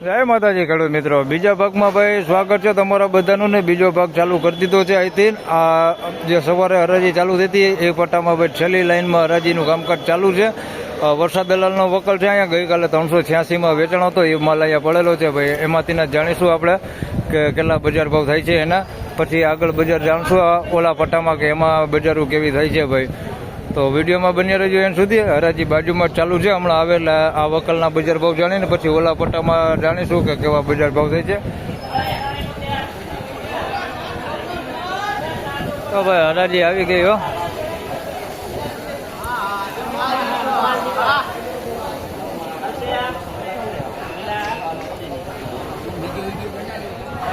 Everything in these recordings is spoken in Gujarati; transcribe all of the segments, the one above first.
જય માતાજી ખેડૂત મિત્રો, બીજા ભાગમાં ભાઈ સ્વાગત છે તમારા બધાનું ને બીજો ભાગ ચાલુ કરી દીધો છે. અહીંથી આ જે સવારે હરાજી ચાલુ થઈ હતી એ પટ્ટામાં ભાઈ છેલ્લી લાઈનમાં હરાજીનું કામકાજ ચાલુ છે. વરસાદ દલાલનો વકલ છે. અહીંયા ગઈકાલે 386માં વેચાણ હતો, એ માલ અહીંયા પડેલો છે ભાઈ. એમાંથી જાણીશું આપણે કે કેટલા બજાર ભાવ થાય છે એના, પછી આગળ બજાર જાણશું ઓલા પટ્ટામાં કે એમાં બજારો કેવી થાય છે ભાઈ. તો વિડીયોમાં બની રહેજો એન સુધી. હરાજી બાજુમાં ચાલુ છે, હમણાં આવેલા આ વકલના બજાર ભાવ જાણીને પછી ઓલા પટ્ટામાં જાણીશું કે કેવા બજાર ભાવ થાય છે. તો ભાઈ હરાજી આવી ગઈ હો.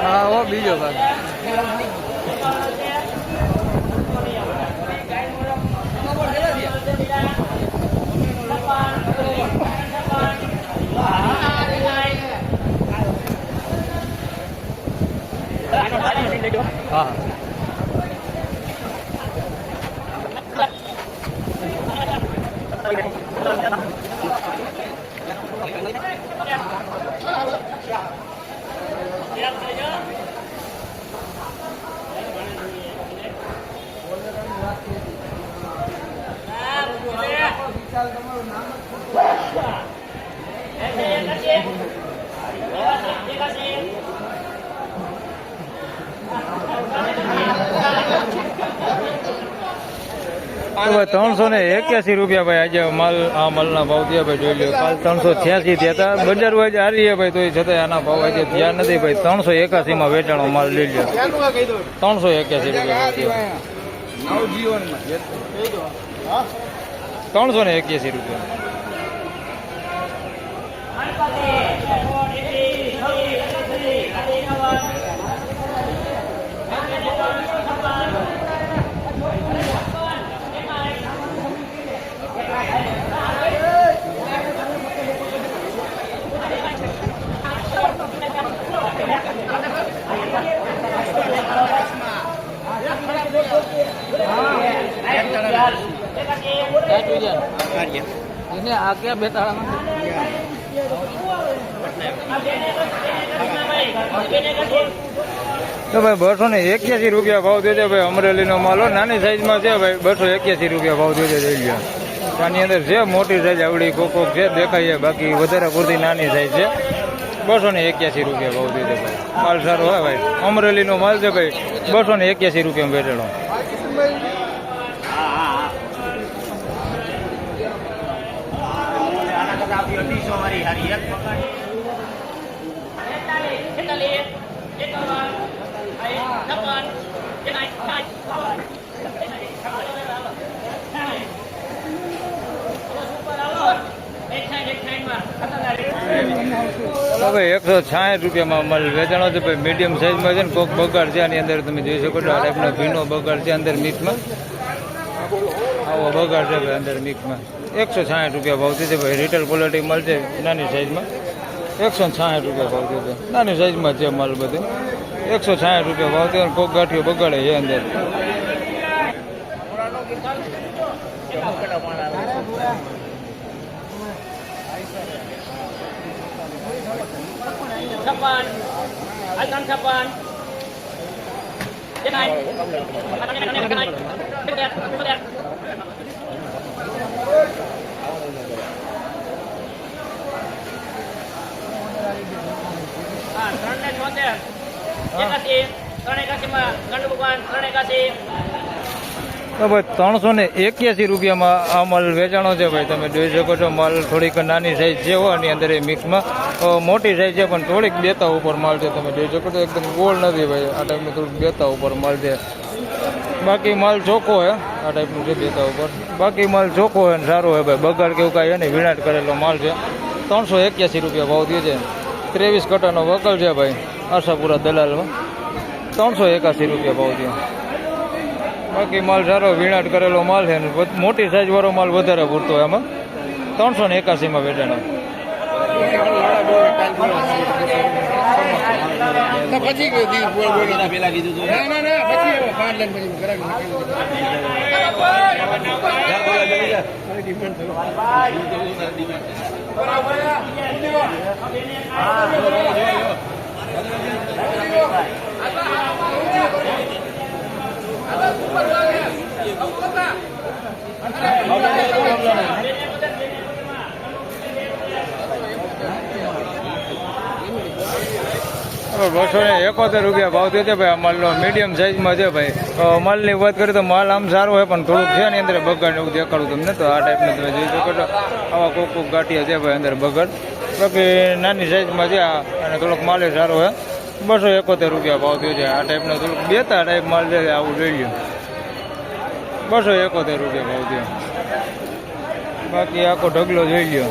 હા હો, બીજો ભાગ હા ભાઈ 381 રૂપિયા ભાઈ આજે માલ આ માલના ભાવ થયા ભાઈ. જોઈ લો, કાલ 386 થયા હતા. બજાર વાજ આ રહી ભાઈ, તો છતાં આના ભાવ આજે થયા નથી ભાઈ. 381માં વેચાણો માલ લઈ લો. 381 રૂપિયા 381 રૂપિયા. આ ક્યાં બેતાળા તો ભાઈ 281 રૂપિયા ભાવ થયો છે ભાઈ. અમરેલીનો માલો નાની સાઈઝમાં છે ભાઈ. 281 રૂપિયા ભાવ થયો છે. જોઈ લો, આની અંદર છે મોટી સાઈઝ આવડી કોકોક છે દેખાય છે, બાકી વધારે પૂરતી નાની સાઈઝ છે. 281 રૂપિયા ભાવ થયો છે ભાઈ. માલ સારો હોય ભાઈ, અમરેલીનો માલ છે ભાઈ. 281 રૂપિયા વેચાણો. હવે 160 રૂપિયામાં માલ વેચાણો છે ભાઈ. મીડિયમ સાઈઝમાં છે ને કોક બગાડ છે આની અંદર, તમે જોઈ શકો છો. આ ટાઈપનો ભીનો બગાડ છે અંદર મિક્સમાં. આવો બગાડ છે ભાઈ અંદર મિક્સમાં. 160 રૂપિયા ભાવ છે ભાઈ. રિટેલ ક્વોલિટી માલ છે નાની સાઈઝમાં. 160 રૂપિયા ભાવ છે. નાની સાઈઝમાં છે માલ બધે. 160 રૂપિયા ભાવ છે. કોક ગાંઠીઓ બગાડે છે અંદર. Kapan? Akan kapan? Jangan. Ah, kerana hotel. Kerana kasih mah, kerana bukan kerana kasih. તો ભાઈ 381 રૂપિયામાં આ માલ વેચાણો છે ભાઈ. તમે જોઈ શકો છો માલ થોડીક નાની સાઈઝ છે આની અંદર એ મિક્સમાં. મોટી સાઈઝ છે પણ થોડીક બેતા ઉપર માલ છે. તમે જોઈ શકો છો એકદમ ગોળ નથી ભાઈ. આ ટાઈપનું થોડુંક બેતા ઉપર માલ છે. બાકી માલ ચોખ્ખો હે. આ ટાઈપનું છે બેતા ઉપર. બાકી માલ ચોખ્ખો હે ને સારો હે ભાઈ. બગાડ કેવું કાંઈ નહીં, વિનાટ કરેલો માલ છે. 381 રૂપિયા ભાવ થયો છે. 23 કટાનો વકલ છે ભાઈ આશાપુરા દલાલમાં. 381 રૂપિયા ભાવ થયો. બાકી માલ સારો વિનાટ કરેલો માલ છે. મોટી સાઈઝ વાળો માલ વધારે પૂરતો એમાં. 381માં વેચાણો. પછી પેલા કીધું પછી ₹271 ભાવ થયો છે ભાઈ. આ માલનો મીડિયમ સાઇઝમાં છે ભાઈ. માલની વાત કરીએ તો માલ આમ સારો હોય પણ થોડુંક છે ને અંદર બગાડ એવું દેખાડું તમને. તો આ ટાઈપનું તમે જોઈ શકો છો. આવા કોક ગાંઠિયા છે ભાઈ અંદર બગાડ. બાકી નાની સાઇઝમાં છે આ અને થોડોક માલ સારો હોય. ₹271 ભાવ થયો છે. આ ટાઈપનો થોડુંક બેતા ટાઈપ માલ છે આવું જોઈ લ્યો. ₹271 ભાવ થયો. બાકી આખો ઢગલો જોઈ લ્યો.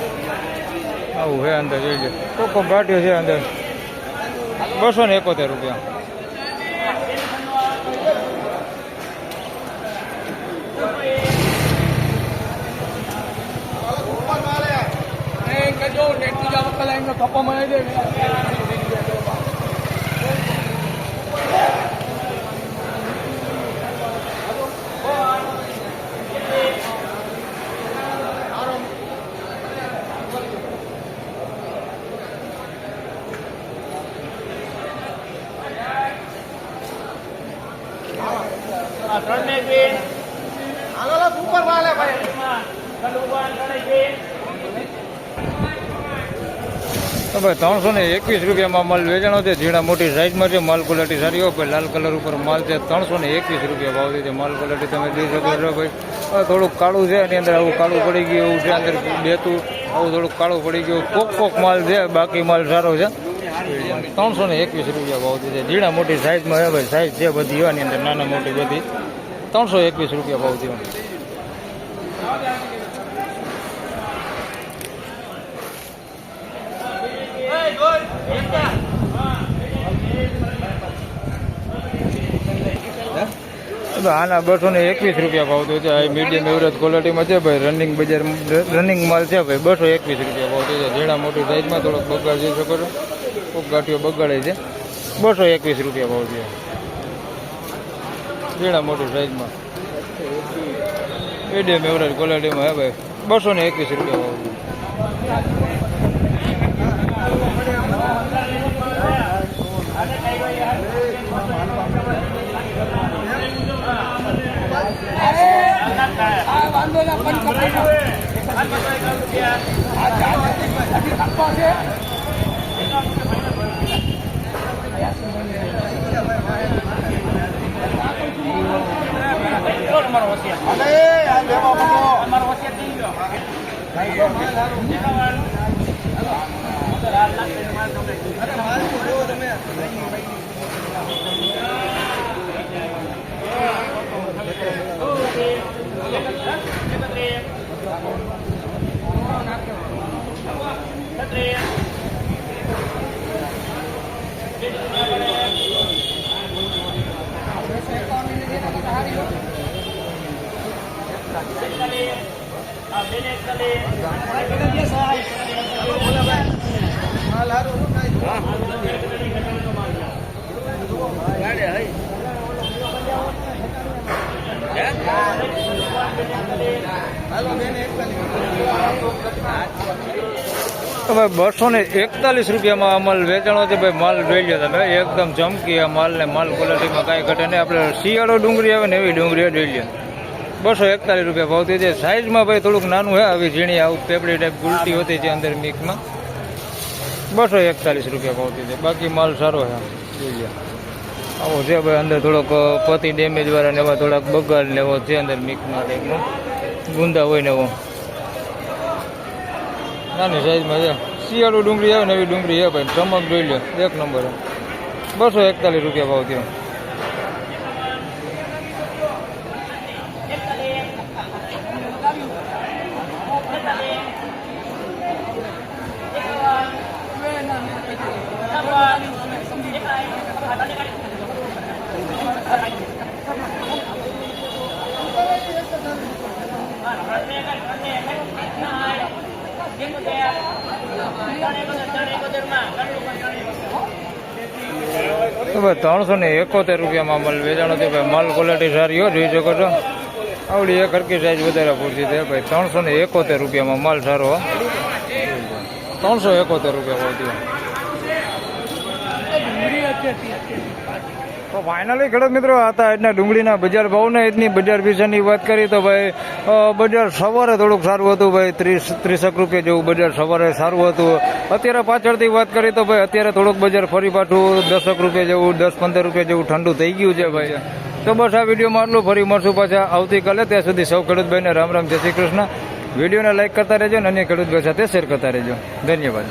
આવું છે અંદર જોઈ લ્યો. કોક ગાંઠિયો છે અંદર. ₹271. તો ભાઈ ₹321 માલ વેચાણો છે. ઝીણા મોટી સાઈઝમાં છે. માલ ક્વોલિટી સારી હોય. લાલ કલર ઉપર માલ છે. ₹321 ભાવ છે. માલ ક્વોલિટી તમે જોઈ શકો છો ભાઈ. થોડુંક કાળું છે એની અંદર આવું કાળું પડી ગયું એવું છે. અંદર બેતું આવું થોડુંક કાળું પડી ગયું. કોક માલ છે. બાકી માલ સારો છે. ₹321 ભાવ છે. ઝીણા મોટી સાઈઝમાં છે ભાઈ. સાઈઝ છે બધી હોય એની અંદર નાના મોટી બધી. ₹321 ભાવ છે. આના ₹221 ભાવ થયો છે. આ મીડિયમ એવરેજ ક્વોલિટીમાં છે ભાઈ. રનિંગ માલ છે ભાઈ. ₹221 ભાવ થયો છે. ઝીણા મોટી સાઈઝમાં થોડોક બગાડ જોઈ શકો છો. કોક ગાંઠીઓ બગાડે છે. ₹221 ભાવ છે. ઝીણા મોટી સાઈઝમાં મીડિયમ એવરેજ ક્વોલિટીમાં હે ભાઈ. ₹221 ભાવ છે. ભાઈ ₹241 માલ વેચાણો છે ભાઈ. માલ જોઈ લો તમે. એકદમ ચમકી આ માલ ને માલ ક્વોલિટીમાં કાંઈ ઘટે નહીં. આપણે શિયાળો ડુંગળી આવે ને એવી ડુંગળી જોઈ લો. ₹241 ભાવ થયો છે. સાઈઝમાં ભાઈ થોડુંક નાનું છે. આવી ઝીણી આવું પેપડી ટાઈપ ગુલટી હોતી છે અંદર મિક્સમાં. ₹241 ભાવ થયો છે. બાકી માલ સારો છે જોઈ લો. આવો છે ભાઈ. અંદર થોડોક પતિ ડેમેજ વાળા ને એવા થોડાક બગાડ લેવો છે અંદર મિક્સમાં ટાઈપનો ગુંદા હોય ને એવો. નાની સાઈઝમાં છે. શિયાળુ ડુંગળી આવે ને એવી ડુંગળી છે ભાઈ. ચમક જોઈ લો. એક નંબર. ₹241 ભાવ થયો. તો ભાઈ ₹371 માલ વેચાણો છે ભાઈ. માલ ક્વોલિટી સારી હોય જોઈ શકો છો. આવડી એક હરકી સાઈઝ વધારે પૂરતી છે ભાઈ. ₹371 માલ સારો. 371 રૂપિયા ભાવ થયો. તો ફાઇનલી ખેડૂત મિત્રો આ હતા આજના ડુંગળીના બજાર ભાવને આજની બજાર વિશેની વાત કરી તો ભાઈ બજાર સવારે થોડુંક સારું હતું ભાઈ 30 રૂપિયા જેવું બજાર સવારે સારું હતું. અત્યારે પાછળથી વાત કરી તો ભાઈ અત્યારે થોડુંક બજાર ફરી પાછું 10 રૂપિયા જેવું 10-15 રૂપિયા જેવું ઠંડુ થઈ ગયું છે ભાઈ. તો બસ આ વિડીયોમાં આટલું, ફરી મળશું પાછા આવતીકાલે. ત્યાં સુધી સૌ ખેડૂત ભાઈને રામ રામ, જય શ્રી કૃષ્ણ. વિડીયોને લાઈક કરતા રહેજો અને અન્ય ખેડૂત ભાઈ સાથે શેર કરતા રહેજો. ધન્યવાદ.